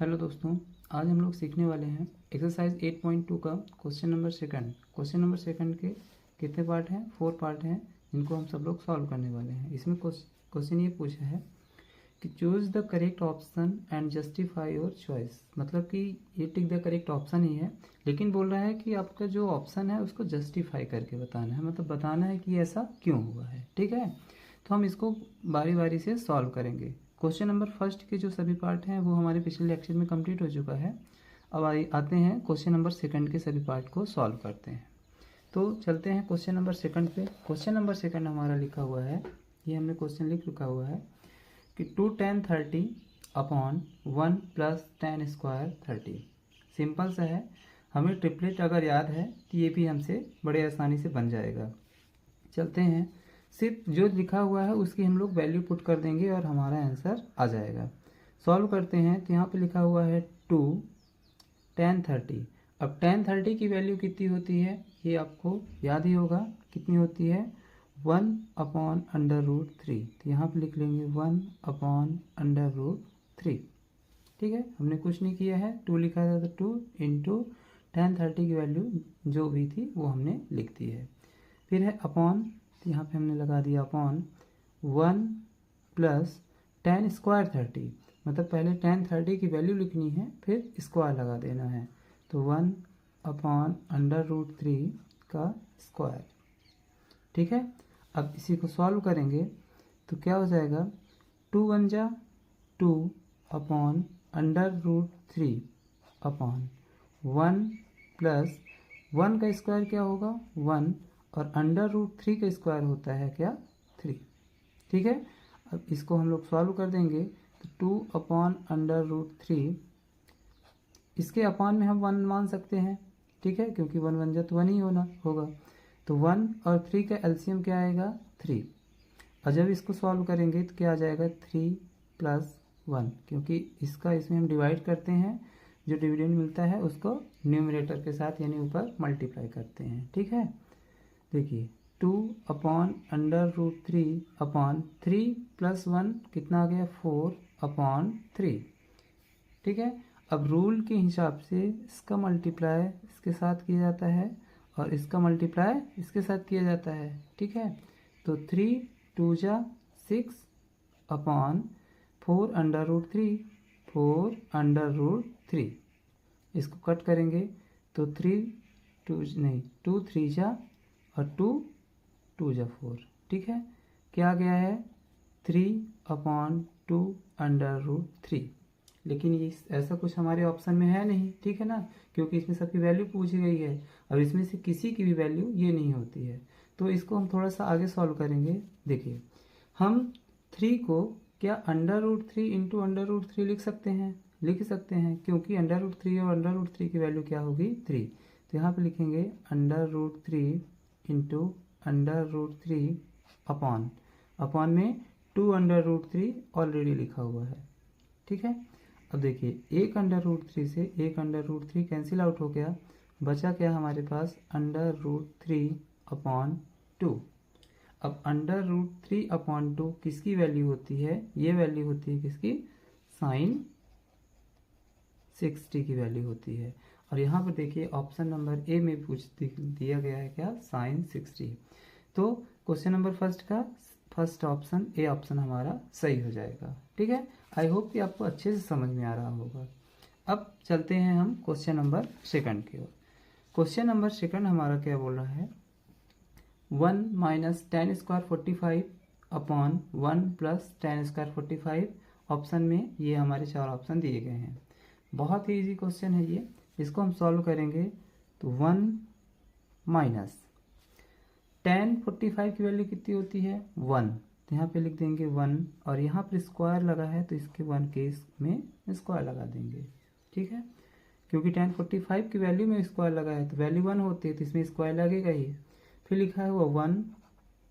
Hello दोस्तों, आज हम लोग सीखने वाले हैं एक्सरसाइज 8.2 का question number second. Question number second के कितने पार्ट हैं? 4 पार्ट हैं, जिनको हम सब लोग सॉल्व करने वाले हैं। इसमें क्वेश्चन ये पूछा है कि choose the correct option and justify your choice. मतलब कि ये टिक द करेक्ट ऑप्शन ही है, लेकिन बोल रहा है कि आपका जो ऑप्शन है उसको जस्टिफाई करके बताना है, मतलब बताना है कि ऐसा क्यों हुआ है। ठीक है, तो हम इसको बारी बारी से सॉल्व करेंगे। क्वेश्चन नंबर फर्स्ट के जो सभी पार्ट हैं वो हमारे पिछले लेक्चर में कंप्लीट हो चुका है। अब आते हैं क्वेश्चन नंबर सेकंड के सभी पार्ट को सॉल्व करते हैं। तो चलते हैं क्वेश्चन नंबर सेकंड पे। क्वेश्चन नंबर सेकंड हमारा लिखा हुआ है, ये हमने क्वेश्चन लिख रखा हुआ है कि 2 tan 30 upon 1 plus tan square 30। Simple सा है, हमें ट्रिपलेट अगर याद है तो ये भी हमसे बड़े आसानी से बन जाएगा। चलते हैं, सिर्फ जो लिखा हुआ है उसकी हम लोग वैल्यू पुट कर देंगे और हमारा आंसर आ जाएगा। सॉल्व करते हैं तो यहाँ पे लिखा हुआ है 2 tan 30। अब tan 30 की वैल्यू कितनी होती है ये आपको याद ही होगा, कितनी होती है 1 अपॉन अंडर रूट 3। तो यहाँ पे लिख लेंगे 1 अपॉन अंडर रूट 3। ठीक है, हमने कुछ नहीं किया है, 2 लिखा था तो 2 इंटू tan 30 की वैल्यू जो भी थी वो हमने लिख दी है। फिर है अपॉन, तो यहाँ पे हमने लगा दिया अपॉन 1 प्लस tan स्क्वायर 30। मतलब पहले tan 30 की वैल्यू लिखनी है फिर स्क्वायर लगा देना है, तो 1 अपॉन अंडर रूट 3 का स्क्वायर। ठीक है, अब इसी को सॉल्व करेंगे तो क्या हो जाएगा, 2 1 जा 2 upon under root 3 upon 1 plus 1 का स्क्वायर क्या होगा 1, और अंडर रूट 3 का स्क्वायर होता है क्या 3। ठीक है, अब इसको हम लोग सॉल्व कर देंगे तो 2 अपॉन अंडर रूट 3, इसके अपॉन में हम 1 मान सकते हैं। ठीक है, क्योंकि 1 1 जा तो 1 ही होना होगा, तो 1 और 3 का एलसीएम क्या आएगा 3। और जब इसको सॉल्व करेंगे तो क्या आ जाएगा 3 प्लस 1, क्योंकि इसका इसमें हम डिवाइड करते हैं, जो डिविडेंड मिलता है उसको न्यूमरेटर के साथ यानी ऊपर मल्टीप्लाई करते हैं। ठीक है, देखिए 2 upon under root 3 upon 3 plus 1 कितना आ गया 4 अपॉन 3। ठीक है, अब रूल के हिसाब से इसका मल्टीप्लाई इसके साथ किया जाता है और इसका मल्टीप्लाई इसके साथ किया जाता है। ठीक है, तो 3 2 जा 6 upon 4 under root 3, 4 under root 3। इसको कट करेंगे तो 3 2 नहीं 2 3 जा और 2 2 जा 4। ठीक है, क्या आ गया है 3 अपॉन 2 अंडर रूट 3। लेकिन ये ऐसा कुछ हमारे ऑप्शन में है नहीं, ठीक है ना, क्योंकि इसमें सबकी वैल्यू पूछी गई है और इसमें से किसी की भी वैल्यू ये नहीं होती है। तो इसको हम थोड़ा सा आगे सॉल्व करेंगे। देखिए, हम 3 को क्या under root 3 into under root 3 लिख सकते हैं, क्योंकि अंडर रूट 3 और अंडर रूट 3 की वैल्यू क्या होगी 3। तो यहाँ पे लिखेंगे under root 3 into under root 3 upon में 2 अंडर रूट 3 ऑलरेडी लिखा हुआ है। ठीक है, अब देखिए एक अंडर रूट 3 से एक अंडर रूट 3 कैंसिल आउट हो गया, बचा क्या हमारे पास अंडर रूट 3 अपॉन 2। अब अंडर रूट 3 अपॉन 2 किसकी वैल्यू होती है, ये वैल्यू होती है किसकी, साइन 60 की वैल्यू होती है। और यहाँ पर देखिए ऑप्शन नंबर ए में दिया गया है क्या साइन 60। तो क्वेश्चन नंबर फर्स्ट का फर्स्ट ऑप्शन ए ऑप्शन हमारा सही हो जाएगा। ठीक है, आई होप कि आपको अच्छे से समझ में आ रहा होगा। अब चलते हैं हम क्वेश्चन नंबर सेकंड की ओर। क्वेश्चन नंबर सेकंड हमारा क्या बोल रहा है, 1 minus tan square 45 upon 1 plus tan square 45। Option में ये हमारे 4 ऑप्शन दिए गए हैं। बहुत ही इजी क्वेश्चन है ये, इसको हम सॉल्व करेंगे तो 1 माइनस tan 45 की वैल्यू कितनी होती है 1, तो यहाँ पे लिख देंगे 1, और यहाँ पर स्क्वायर लगा है तो इसके 1 के इसमें स्क्वायर लगा देंगे। ठीक है, क्योंकि tan 45 की वैल्यू में स्क्वायर लगा है तो वैल्यू 1 होती है तो इसमें स्क्वायर लगेगा ही। फिर लिखा हुआ 1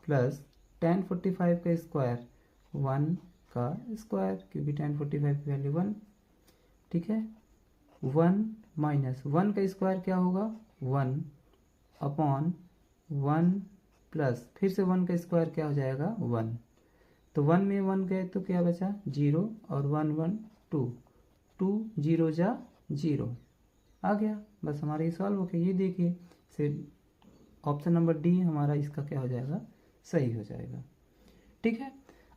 प्लस tan 45 का स्क्वायर 1 का स्क्वायर, क्योंकि tan 45 की वैल्यू 1। ठीक है, 1 माइनस 1 का स्क्वायर क्या होगा 1 अपॉन 1 प्लस फिर से 1 का स्क्वायर क्या हो जाएगा 1। तो 1 में 1 गए तो क्या बचा 0 और 1 1 2, 2 0 जा 0 आ गया, बस हमारा ये सॉल्व हो गया। ये देखिए फिर ऑप्शन नंबर डी हमारा इसका क्या हो जाएगा, सही हो जाएगा। ठीक है,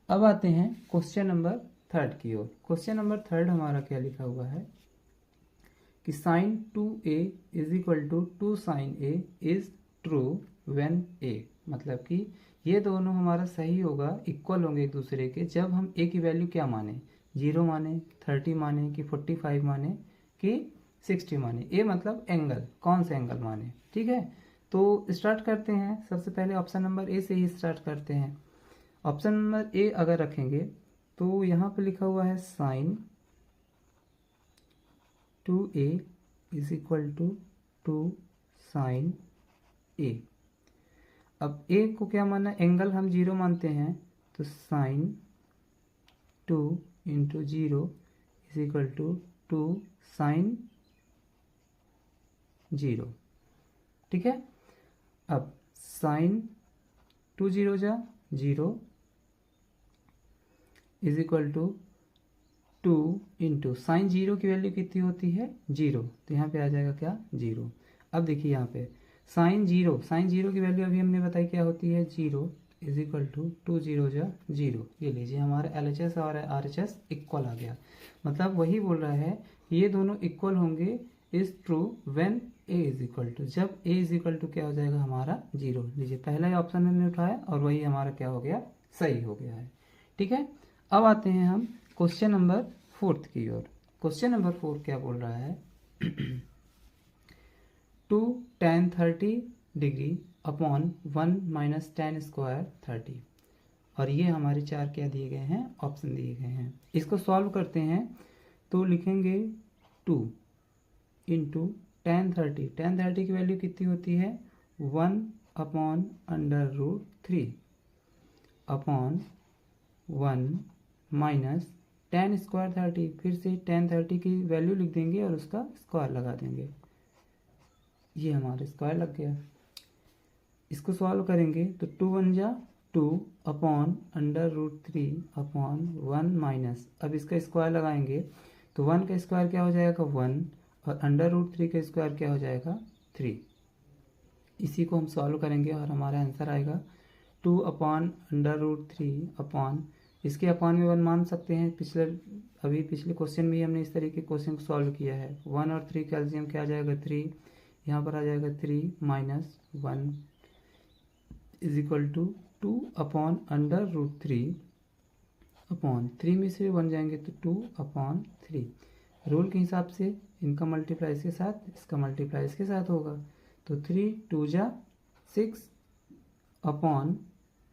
अब आते हैं क्वेश्चन नंबर 3 की ओर। क्वेश्चन नंबर 3 हमारा क्या लिखा हुआ है कि sin 2a is equal to 2 sin a is true when a, मतलब कि ये दोनों हमारा सही होगा, इक्वल होंगे एक दूसरे के, जब हम a की वैल्यू क्या माने, 0 माने, 30 माने, कि 45 माने, कि 60 माने। a मतलब एंगल, कौन सा एंगल माने। ठीक है, तो स्टार्ट करते हैं। सबसे पहले ऑप्शन नंबर ए से ही स्टार्ट करते हैं। ऑप्शन नंबर ए अगर रखेंगे तो यहाँ पे लिखा हुआ है sin 2a is equal to 2 sin a। अब a को क्या माना, एंगल हम 0 मानते हैं, तो sin 2 into 0 is equal to 2 sin 0। ठीक है, अब sin 2 0 जा 0 is equal to 2 into sine 0 की वैल्यू कितनी होती है, 0, तो यहाँ पे आ जाएगा क्या, 0। अब देखिए यहाँ पे साइन 0 की वैल्यू अभी हमने बताई क्या होती है, 0 इज इक्वल टू 2 0 जा 0। ये लीजिए हमारा LHS और RHS इक्वल आ गया, मतलब वही बोल रहा है ये दोनों इक्वल होंगे is true when a is equal to, जब a इज इक्वल टू क्या हो जाएगा हमारा 0। लीजिए पहला ही ऑप्शन हमने उठाया और वही हमारा क्या हो गया, सही हो गया है। ठीक है, अब आते हैं हम क्वेश्चन नंबर 4 की ओर। क्वेश्चन नंबर 4 क्या बोल रहा है 2 tan 30 degree upon 1 minus tan square 30, और ये हमारे चार क्या दिए गए हैं, ऑप्शन दिए गए हैं। इसको सॉल्व करते हैं तो लिखेंगे 2 इंटू tan 30 की वैल्यू कितनी होती है, 1 upon under root 3 upon 1 minus tan square 30, फिर से tan 30 की वैल्यू लिख देंगे और उसका स्क्वायर लगा देंगे, ये हमारा स्क्वायर लग गया। इसको सॉल्व करेंगे तो 2 1 जा 2 upon under root 3 upon 1 minus, अब इसका स्क्वायर लगाएंगे तो 1 का स्क्वायर क्या हो जाएगा 1, और अंडर रूट 3 का स्क्वायर क्या हो जाएगा 3। इसी को हम सॉल्व करेंगे और हमारा आंसर आएगा 2 अपॉन अंडर रूट 3 अपॉन, इसके अपॉन में 1 मान सकते हैं, पिछले क्वेश्चन में ही हमने इस तरीके क्वेश्चन को सॉल्व किया है। 1 और 3 कैल्शियम क्या आ जाएगा 3, यहाँ पर आ जाएगा 3 minus 1 is equal to 2 upon under root 3 upon 3 में से 1 जाएंगे तो 2 अपॉन 3। रूल के हिसाब से इनका मल्टीप्लाई इसके साथ, इसका मल्टीप्लाई इसके साथ होगा, तो 3 2 जा 6 upon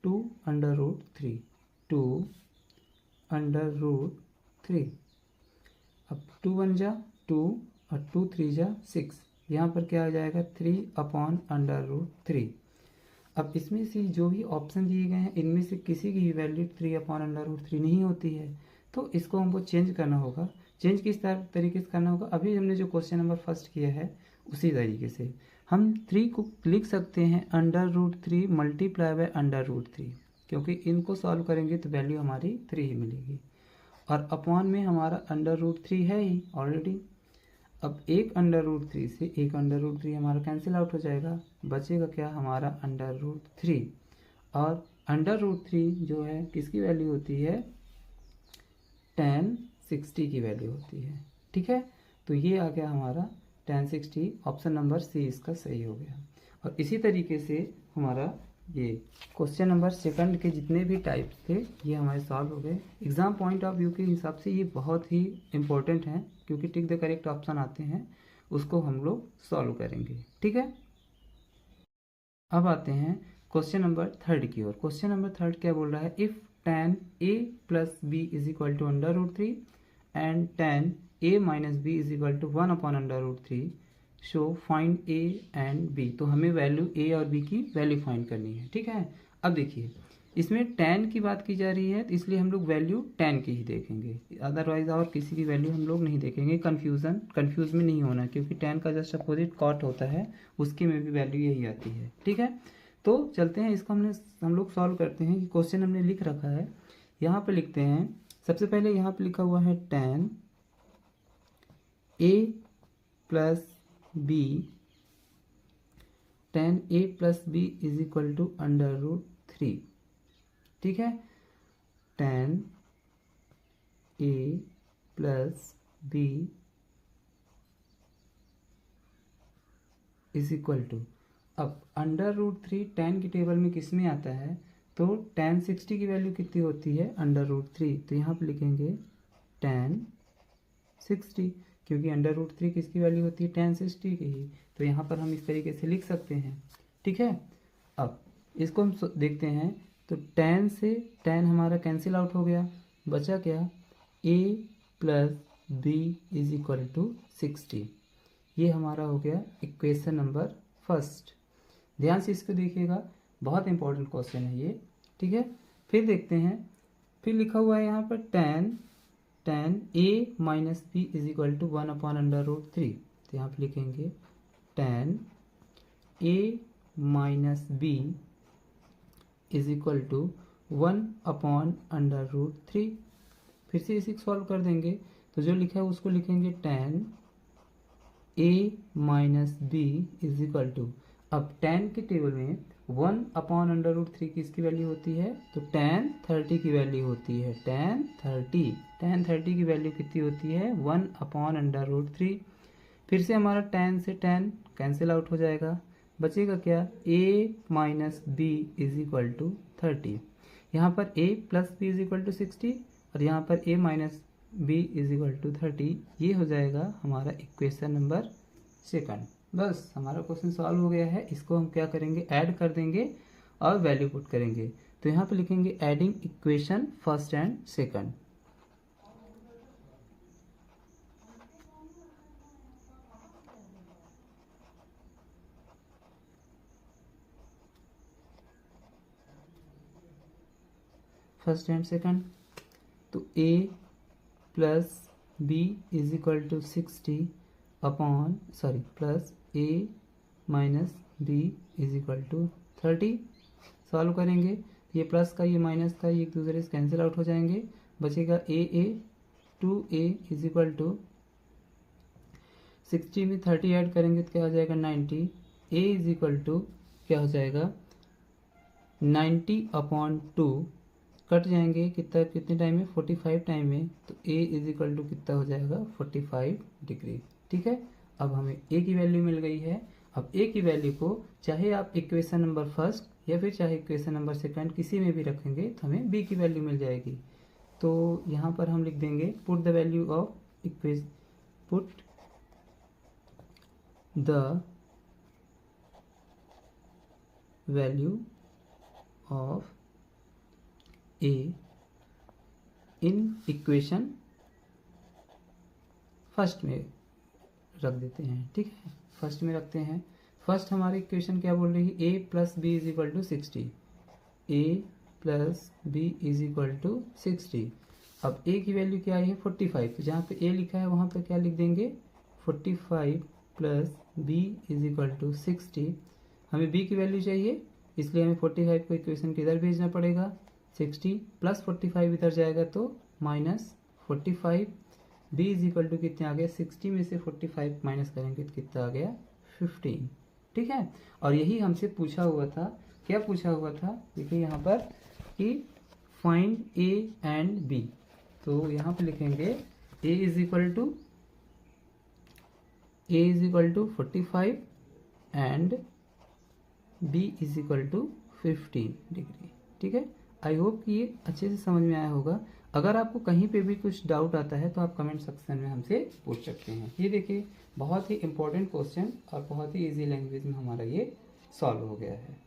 2 under root 3, 2 under root 3। अब 2 1 जा 2 और 2 3 जा 6, यहाँ पर क्या आ जाएगा 3 अपॉन अंडर रूट 3। अब इसमें से जो भी ऑप्शन दिए गए हैं इनमें से किसी की वैल्यू 3 अपॉन अंडर रूट 3 नहीं होती है, तो इसको हमको चेंज करना होगा। चेंज किस तरीके से करना होगा, अभी हमने जो क्वेश्चन नंबर फर्स्ट किया है उसी तरीके से हम 3 को लिख सकते हैं under root 3 multiply by under root 3, क्योंकि इनको सॉल्व करेंगे तो वैल्यू हमारी 3 ही मिलेगी, और अपॉन में हमारा अंडर रूट 3 है ही ऑलरेडी। अब एक अंडर रूट 3 से एक अंडर रूट 3 हमारा कैंसिल आउट हो जाएगा, बचेगा क्या हमारा अंडर रूट 3, और अंडर रूट 3 जो है किसकी वैल्यू होती है, tan 60 की वैल्यू होती है। ठीक है, तो ये आ गया हमारा tan 60, ऑप्शन नंबर सी इसका सही हो गया। और इसी तरीके से हमारा ये क्वेश्चन नंबर 2 के जितने भी टाइप्स थे ये हमारे सॉल्व हो गए। एग्जाम पॉइंट ऑफ व्यू के हिसाब से ये बहुत ही इंपॉर्टेंट हैं, क्योंकि टिक द करेक्ट ऑप्शन आते हैं, उसको हम लोग सॉल्व करेंगे। ठीक है, अब आते हैं क्वेश्चन नंबर 3 की ओर। क्वेश्चन नंबर 3 क्या बोल रहा है, if tan a plus B is equal to under root 3 and tan a minus B is equal to 1 upon under root 3, show find a and b। तो हमें वैल्यू a और b की value find करनी है। ठीक है, अब देखिए इसमें tan की बात की जा रही है, तो इसलिए हम लोग वैल्यू tan की ही देखेंगे, अदरवाइज और किसी की वैल्यू हम लोग नहीं देखेंगे। कंफ्यूज में नहीं होना, क्योंकि tan का जस्ट अपोजिट कॉट होता है, उसके में भी वैल्यू यही आती है। ठीक है, तो चलते हैं इसको हम लोग सॉल्व करते हैं। कि क्वेश्चन हमने लिख रखा है, यहाँ पे लिखते हैं। सबसे पहले यहाँ पे लिखा हुआ है tan A plus B, tan a plus B is equal to √3। ठीक है, tan a plus B is equal to, अब √3 tan की टेबल में किस में आता है, तो tan 60 की वैल्यू कितनी होती है, √3, तो यहाँ पे लिखेंगे tan 60, क्योंकि √3 किसकी वैल्यू होती है, tan 60 की ही, तो यहाँ पर हम इस तरीके से लिख सकते हैं। ठीक है, अब इसको हम देखते हैं, तो tan से tan हमारा कैंसिल आउट हो गया, बचा क्या, a plus B is equal to 60। ये हमारा हो गया इक्वेशन नंबर फर्स्ट। ध्यान से इसको देखिएगा, बहुत इंपॉर्टेंट क्वेश्चन है ये। ठीक है, फिर देखते हैं, फिर लिखा हुआ है यहाँ पर tan a minus B is equal to 1/√3, तो यहाँ पे लिखेंगे tan a minus B is equal to 1/√3। फिर से इसे सॉल्व कर देंगे, तो जो लिखा है उसको लिखेंगे tan a minus B is equal to, अब tan के टेबल में 1/√3 की इसकी वैल्यू होती है, तो tan 30 की वैल्यू होती है, tan 30 की वैल्यू कितनी होती है, 1/√3। फिर से हमारा tan से tan कैंसिल आउट हो जाएगा, बचेगा क्या, a minus B is equal to 30। यहाँ पर a plus B is equal to 60 और यहाँ पर a minus B is equal to 30। ये हो जाएगा हमारा इक्वेशन नंबर सेकंड। बस हमारा क्वेश्चन सॉल्व हो गया है। इसको हम क्या करेंगे, ऐड कर देंगे और वैल्यू पुट करेंगे। तो यहाँ पे लिखेंगे adding equation first and second. First and second, तो a plus B is equal to 60 plus a minus B is equal to 30। Solve करेंगे, ये प्लस का ये माइनस का ये एक दूसरे से कैंसिल आउट हो जाएंगे, बचेगा a 2a is equal to 60 में 30 ऐड करेंगे तो क्या हो जाएगा 90। a इज इक्वल टू क्या हो जाएगा 90/2, कट जाएंगे कितने टाइम में, 45 टाइम में, तो a इज इक्वल टू कितना हो जाएगा 45 डिग्री। ठीक है, अब हमें a की वैल्यू मिल गई है। अब a की वैल्यू को चाहे आप इक्वेशन नंबर फर्स्ट या फिर चाहे इक्वेशन नंबर सेकंड किसी में भी रखेंगे तो हमें b की वैल्यू मिल जाएगी। तो यहाँ पर हम लिख देंगे put the value of equation, put the value of a in equation first में रख देते हैं। ठीक है, फर्स्ट में रखते हैं। फर्स्ट हमारी इक्वेशन क्या बोल रही है, a plus B is equal to 60, a plus B is equal to 60। अब a की वैल्यू क्या आई है 45, तो जहाँ पे a लिखा है वहाँ पे क्या लिख देंगे 45 plus b is equal to 60। हमें b की वैल्यू चाहिए, इसलिए हमें 45 को इक्वेशन के इधर भेजना पड़ेगा, 60 प्लस 45 इधर जाएगा तो minus 45, b is equal to कितना आ गया 60 में से 45 माइनस करेंगे तो कितना आ गया 15। ठीक है, और यही हमसे पूछा हुआ था, क्या पूछा हुआ था, देखिए यहाँ पर कि फाइंड a एंड b। तो यहाँ पे लिखेंगे a is equal to 45 and b is equal to 15 degree. ठीक है, आई होप कि ये अच्छे से समझ में आया होगा। अगर आपको कहीं पे भी कुछ डाउट आता है तो आप कमेंट सेक्शन में हमसे पूछ सकते हैं। ये देखिए बहुत ही इंपॉर्टेंट क्वेश्चन और बहुत ही इजी लैंग्वेज में हमारा ये सॉल्व हो गया है।